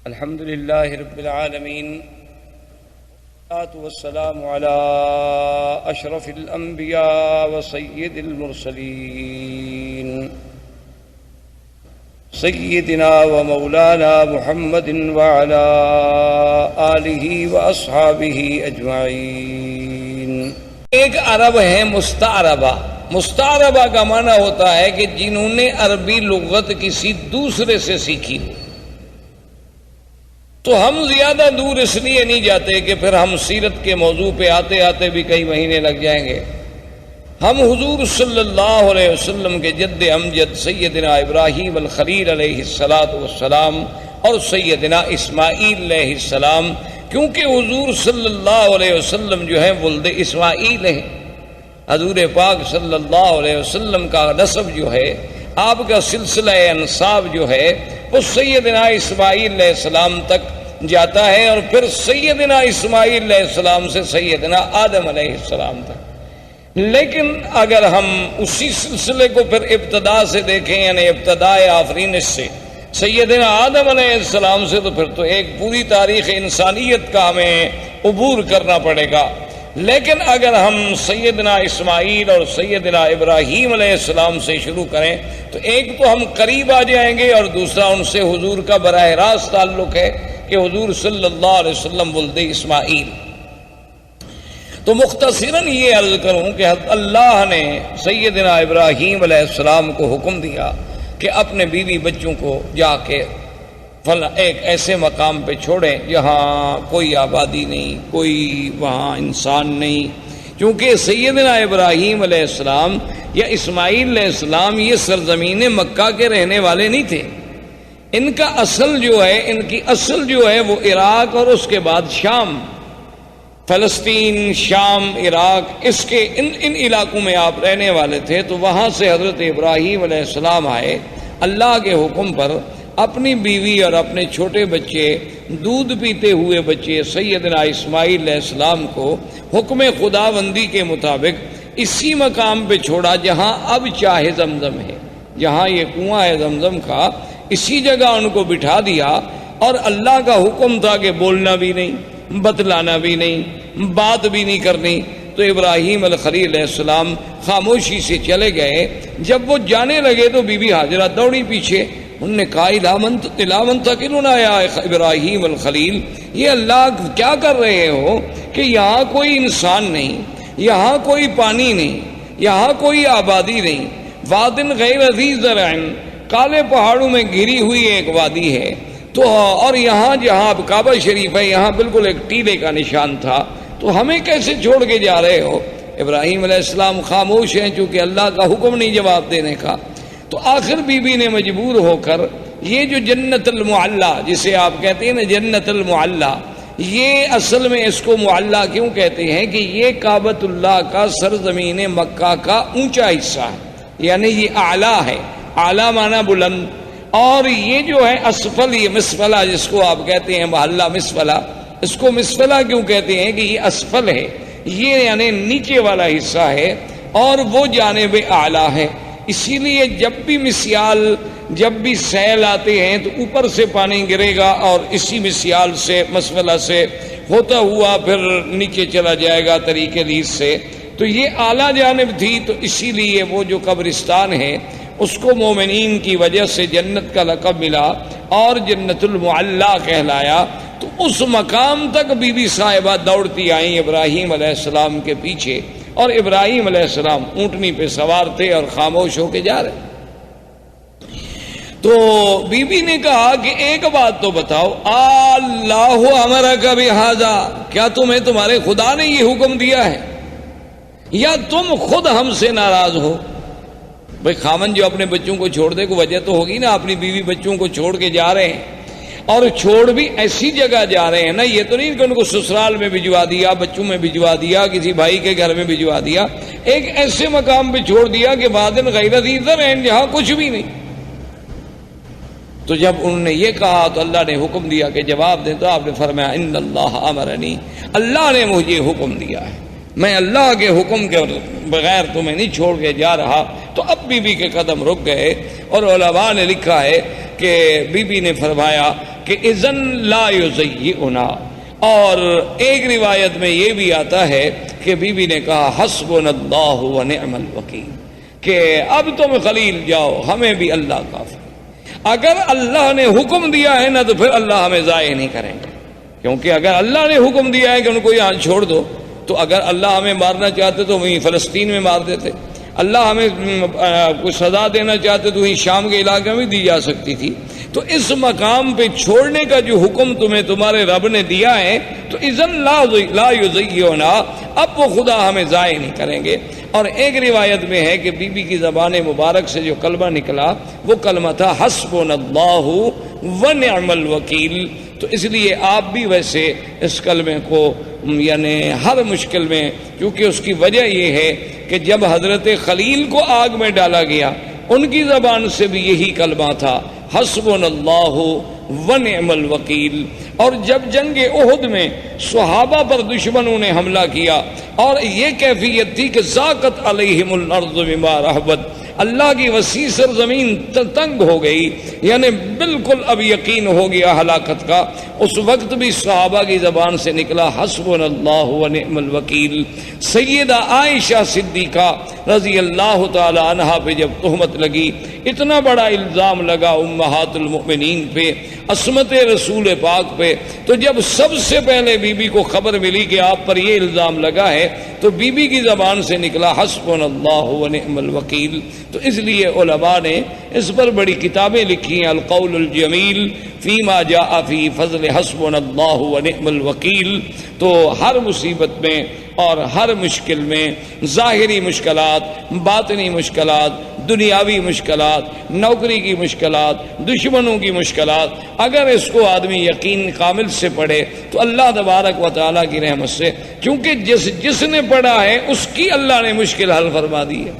الحمد لله رب العالمين، والصلاة والسلام على أشرف الأنبياء وسيد المرسلين سيدنا ومولانا محمد وعلى آلہ وأصحابہ اجمعین۔ ایک عرب ہے مستعربہ۔ مستعربہ کا معنی ہوتا ہے کہ جنہوں نے عربی لغت کسی دوسرے سے سیکھی ہو۔ تو ہم زیادہ دور اس لیے نہیں جاتے کہ پھر ہم سیرت کے موضوع پہ آتے آتے بھی کئی مہینے لگ جائیں گے۔ ہم حضور صلی اللہ علیہ وسلم کے جد امجد سیدنا ابراہیم الخلیل علیہ السلام اور سیدنا اسماعیل علیہ السلام، کیونکہ حضور صلی اللہ علیہ وسلم جو ہے ولد اسماعیل ہیں۔ حضور پاک صلی اللہ علیہ وسلم کا نسب جو ہے، آپ کا سلسلہ انساب جو ہے، وہ سیدنا اسماعیل علیہ السلام تک جاتا ہے، اور پھر سیدنا اسماعیل علیہ السلام سے سیدنا آدم علیہ السلام تک۔ لیکن اگر ہم اسی سلسلے کو پھر ابتدا سے دیکھیں، یعنی ابتدائے آفرینش سے سیدنا آدم علیہ السلام سے، تو پھر تو ایک پوری تاریخ انسانیت کا ہمیں عبور کرنا پڑے گا۔ لیکن اگر ہم سیدنا اسماعیل اور سیدنا ابراہیم علیہ السلام سے شروع کریں تو ایک تو ہم قریب آ جائیں گے، اور دوسرا ان سے حضور کا براہ راست تعلق ہے کہ حضور صلی اللہ علیہ وسلم ولد اسماعیل۔ تو مختصراً یہ عرض کروں کہ اللہ نے سیدنا ابراہیم علیہ السلام کو حکم دیا کہ اپنے بیوی بچوں کو جا کے ایک ایسے مقام پہ چھوڑیں جہاں کوئی آبادی نہیں، کوئی وہاں انسان نہیں، کیونکہ سیدنا ابراہیم علیہ السلام یا اسماعیل علیہ السلام یہ سرزمین مکہ کے رہنے والے نہیں تھے۔ ان کا اصل جو ہے، ان کی اصل جو ہے وہ عراق اور اس کے بعد شام، فلسطین، شام، عراق، اس کے ان علاقوں میں آپ رہنے والے تھے۔ تو وہاں سے حضرت ابراہیم علیہ السلام آئے، اللہ کے حکم پر اپنی بیوی اور اپنے چھوٹے بچے، دودھ پیتے ہوئے بچے سیدنا اسماعیل علیہ السلام کو حکم خداوندی کے مطابق اسی مقام پہ چھوڑا جہاں اب چاہ زمزم ہے، جہاں یہ کنواں ہے زمزم کا، اسی جگہ ان کو بٹھا دیا۔ اور اللہ کا حکم تھا کہ بولنا بھی نہیں، بتلانا بھی نہیں، بات بھی نہیں کرنی۔ تو ابراہیم الخلیل علیہ السلام خاموشی سے چلے گئے۔ جب وہ جانے لگے تو بی بی ہاجرہ دوڑی پیچھے، انہوں نے کہا الا منتقلنا یا ابراہیم الخلیل، یہ اللہ کیا کر رہے ہو کہ یہاں کوئی انسان نہیں، یہاں کوئی پانی نہیں، یہاں کوئی آبادی نہیں، وادن غیر ذی زرع، کالے پہاڑوں میں گھری ہوئی ایک وادی ہے، تو اور یہاں جہاں اب کعبہ شریف ہے یہاں بالکل ایک ٹیلے کا نشان تھا، تو ہمیں کیسے چھوڑ کے جا رہے ہو؟ ابراہیم علیہ السلام خاموش ہیں چونکہ اللہ کا حکم نہیں جواب دینے کا۔ تو آخر بی بی نے مجبور ہو کر یہ جو جنت المعلی جسے آپ کہتے ہیں نا جنت المعلی، یہ اصل میں اس کو معلی کیوں کہتے ہیں کہ یہ کعبۃ اللہ کا سرزمین مکہ کا اونچا حصہ ہے، یعنی یہ اعلیٰ ہے، اعلیٰ معنی بلند، اور یہ جو ہے اسفل، یہ مسفلہ جس کو آپ کہتے ہیں محلہ مسفلہ، اس کو مسفلہ کیوں کہتے ہیں کہ یہ اسفل ہے، یہ یعنی نیچے والا حصہ ہے، اور وہ جانب اعلیٰ ہے۔ اسی لیے جب بھی مسیال، جب بھی سیل آتے ہیں تو اوپر سے پانی گرے گا اور اسی مسیال سے، مسفلہ سے ہوتا ہوا پھر نیچے چلا جائے گا طریق لیس سے۔ تو یہ اعلیٰ جانب تھی، تو اسی لیے وہ جو قبرستان ہے اس کو مومنین کی وجہ سے جنت کا لقب ملا اور جنت المعلی کہلایا۔ تو اس مقام تک بی بی صاحبہ دوڑتی آئیں ابراہیم علیہ السلام کے پیچھے، اور ابراہیم علیہ السلام اونٹنی پہ سوار تھے اور خاموش ہو کے جا رہے۔ تو بی بی نے کہا کہ ایک بات تو بتاؤ، اللہ امرک بہذا، کیا تمہیں تمہارے خدا نے یہ حکم دیا ہے یا تم خود ہم سے ناراض ہو؟ بھئی خامن جو اپنے بچوں کو چھوڑ دے کو وجہ تو ہوگی نا، اپنی بیوی بچوں کو چھوڑ کے جا رہے ہیں، اور چھوڑ بھی ایسی جگہ جا رہے ہیں نا، یہ تو نہیں کہ ان کو سسرال میں بھجوا دیا، بچوں میں بھجوا دیا، کسی بھائی کے گھر میں بھجوا دیا، ایک ایسے مقام پہ چھوڑ دیا کہ وادن غیر ذی زرع، جہاں کچھ بھی نہیں۔ تو جب انہوں نے یہ کہا تو اللہ نے حکم دیا کہ جواب دیں، تو آپ نے فرمایا ان اللہ امرنی، اللہ نے مجھے حکم دیا ہے، میں اللہ کے حکم کے بغیر تمہیں نہیں چھوڑ کے جا رہا۔ تو اب بی بی کے قدم رک گئے، اور علماء نے لکھا ہے کہ بی بی نے فرمایا کہ اذن لا یضیعنا. اور ایک روایت میں یہ بھی آتا ہے کہ بی بی نے کہا حسبنا اللہ ونعم الوکیل، کہ اب تم خلیل جاؤ، ہمیں بھی اللہ کافی. اگر اللہ نے حکم دیا ہے نا تو پھر اللہ ہمیں ضائع نہیں کریں گے، کیونکہ اگر اللہ نے حکم دیا ہے کہ ان کو یہاں چھوڑ دو، تو اگر اللہ ہمیں مارنا چاہتے تو وہیں فلسطین میں مار دیتے، اللہ ہمیں کچھ سزا دینا چاہتے تو وہیں شام کے علاقے میں دی جا سکتی تھی. تو اس مقام پہ چھوڑنے کا جو حکم تمہیں تمہارے رب نے دیا ہے تو اذن لا یضیعنا، اب وہ خدا ہمیں ضائع نہیں کریں گے. اور ایک روایت میں ہے کہ بی بی کی زبان مبارک سے جو کلمہ نکلا وہ کلمہ تھا حسبنا اللہ ونعم الوکیل. تو اس لیے آپ بھی ویسے اس کلمے کو یعنی ہر مشکل میں، کیونکہ اس کی وجہ یہ ہے کہ جب حضرت خلیل کو آگ میں ڈالا گیا ان کی زبان سے بھی یہی کلمہ تھا حسبنا اللہ ونعم الوکیل. اور جب جنگ احد میں صحابہ پر دشمنوں نے حملہ کیا اور یہ کیفیت تھی کہ ضاقت علیہم الارض بما رحبت، اللہ کی وسیع سرزمین تنگ ہو گئی، یعنی بالکل اب یقین ہو گیا ہلاکت کا، اس وقت بھی صحابہ کی زبان سے نکلا حسبنا اللہ ونعم الوکیل. سیدہ عائشہ صدیقہ رضی اللہ تعالی عنہا پہ جب تہمت لگی، اتنا بڑا الزام لگا امہات المؤمنین پہ، عصمت رسول پاک پہ، تو جب سب سے پہلے بی بی کو خبر ملی کہ آپ پر یہ الزام لگا ہے تو بی بی کی زبان سے نکلا حسبنا اللہ ونعم الوکیل. تو اس لیے علماء نے اس پر بڑی کتابیں لکھی ہیں، القول الجمیل فیما جاء فی فضل حسبنا اللہ ونعم الوکیل. تو ہر مصیبت میں اور ہر مشکل میں، ظاہری مشکلات، باطنی مشکلات، دنیاوی مشکلات، نوکری کی مشکلات، دشمنوں کی مشکلات، اگر اس کو آدمی یقین کامل سے پڑھے تو اللہ تبارک و تعالیٰ کی رحمت سے، کیونکہ جس نے پڑھا ہے اس کی اللہ نے مشکل حل فرما دی ہے.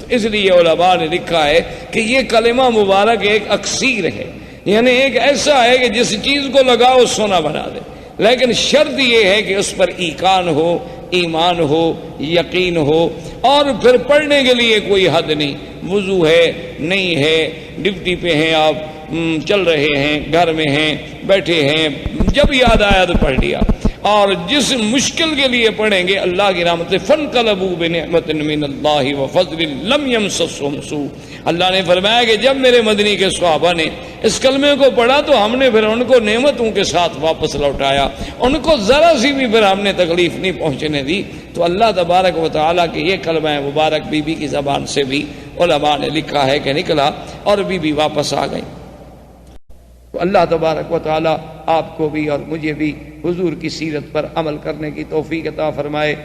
اس لیے علماء نے لکھا ہے کہ یہ کلمہ مبارک ایک اکسیر ہے، یعنی ایک ایسا ہے کہ جس چیز کو لگاؤ سونا بنا دے، لیکن شرط یہ ہے کہ اس پر ایقان ہو، ایمان ہو، یقین ہو. اور پھر پڑھنے کے لیے کوئی حد نہیں، وضو ہے نہیں ہے، ڈیوٹی پہ ہیں آپ، چل رہے ہیں، گھر میں ہیں، بیٹھے ہیں، جب یاد آیا تو پڑھ لیا. اور جس مشکل کے لیے پڑھیں گے اللہ کی رحمت سے فانقلبوا بنعمت من اللہ وفضل لم یمسسہم سوء. اللہ نے فرمایا کہ جب میرے مدنی کے صحابہ نے اس کلمے کو پڑھا تو ہم نے پھر ان کو نعمتوں کے ساتھ واپس لوٹایا، ان کو ذرا سی بھی پھر ہم نے تکلیف نہیں پہنچنے دی. تو اللہ تبارک و تعالیٰ کے یہ کلمہ مبارک بی بی کی زبان سے بھی علماء نے لکھا ہے کہ نکلا اور بی بی واپس آ گئی. تو اللہ تبارک و تعالیٰ آپ کو بھی اور مجھے بھی حضور کی سیرت پر عمل کرنے کی توفیق عطا فرمائے.